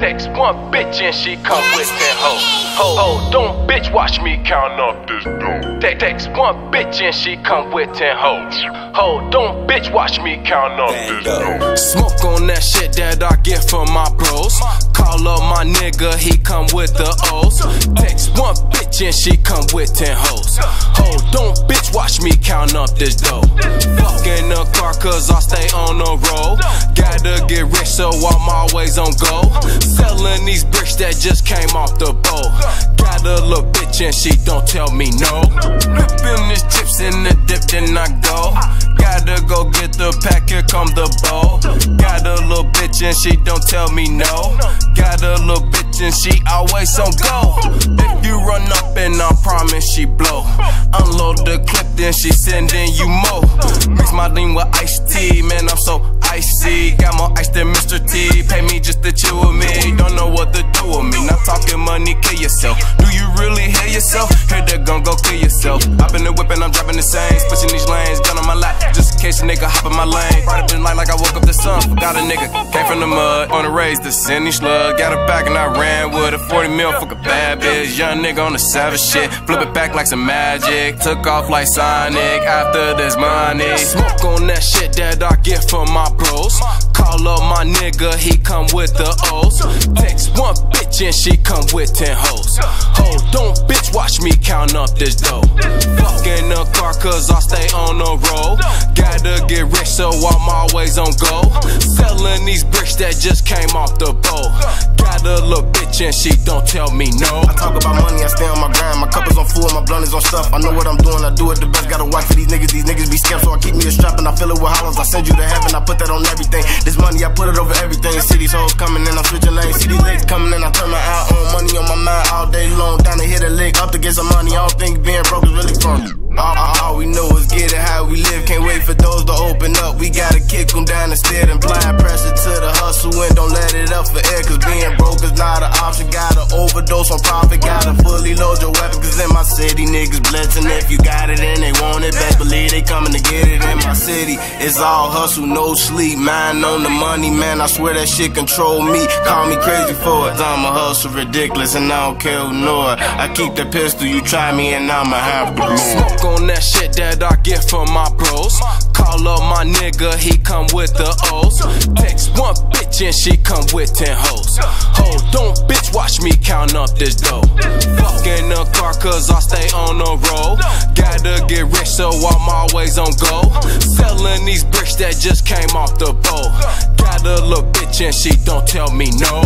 Text one bitch and she come with 10 hoes. Ho, don't bitch watch me count up this dough. Text one bitch and she come with 10 hoes. Ho, don't bitch watch me count up this dough. Smoke on that shit that I get from my bros. Call up my nigga, he come with the O's. Text one bitch and she come with 10 hoes. Ho, don't bitch watch me count up this dough. Fuck in the car cause I stay on the road. Gotta get rich so I'm always on go. Selling these bricks that just came off the boat. Got a little bitch and she don't tell me no. Ripping these chips in the dip then I go. Gotta go get the pack, here come the bowl. Got a little bitch and she don't tell me no. Got a little bitch and she always on go. If you run up and I promise she blow. Unload the clip then she sending you more. Mix my lean with iced tea, man I'm so icy. Got more ice than Mr. T, pay me just to chill with me. Don't know what to do with me, not talking money, kill yourself. Do you really hear yourself? Hear the gun, go kill yourself. Hop in the whip and I'm dropping the same. Pushing these lanes, gun on my lap, just in case a nigga hop in my lane. Right up in light like I woke up the sun. Forgot a nigga, came from the mud. On the raise, the Cindy slug. Got her back and I ran with a 40 mil, fuck a bad bitch. Young nigga on the savage shit. Flip it back like some magic. Took off like Sonic after this money. Smoke on that shit that I get from my bros. Call up my nigga, he come with the O's. Text one bitch and she come with 10 hoes. Ho, don't bitch watch me count up this dough. Fuck in the car cause I stay on the road. Gotta get rich so I'm always on go. Selling these bricks that just came off the boat. Got a little bitch and she don't tell me no. I talk about money, I stay on my grind. My cup is on full, my blunt is on stuff. I know what I'm doing, I do it the best. Gotta watch for these niggas be scared. So I keep me a strap and I fill it with hollows. I send you to heaven, I put that on everything. This money, I put it over everything. See these hoes coming in, I'm switching lanes. See these legs coming in, I turn my eye on. Money on my mind all day long. Down to hit a lick, up to get some money. I don't think being broke is really fun. All we know is get it how we live. Can't wait for those to open up. We gotta kick them down instead and apply pressure to the hustle and don't let it up for air. Cause being broke is not an option. Gotta overdose on profit. Gotta fully load your weapon. Cause in my city niggas blitzing. If you got it and they want it, best believe they coming to get it. In my city it's all hustle, no sleep. Mind on the money, man, I swear that shit control me. Call me crazy for it. I'm a hustle ridiculous and I don't care who know it. I keep the pistol, you try me and I'ma have to blow. On that shit that I get from my bros. Call up my nigga, he come with the O's. Text one bitch and she come with 10 hoes. Ho, don't bitch watch me count up this dough. Fuck in the car cause I stay on the road. Gotta get rich so I'm always on go. Selling these bricks that just came off the boat. Got a little bitch and she don't tell me no.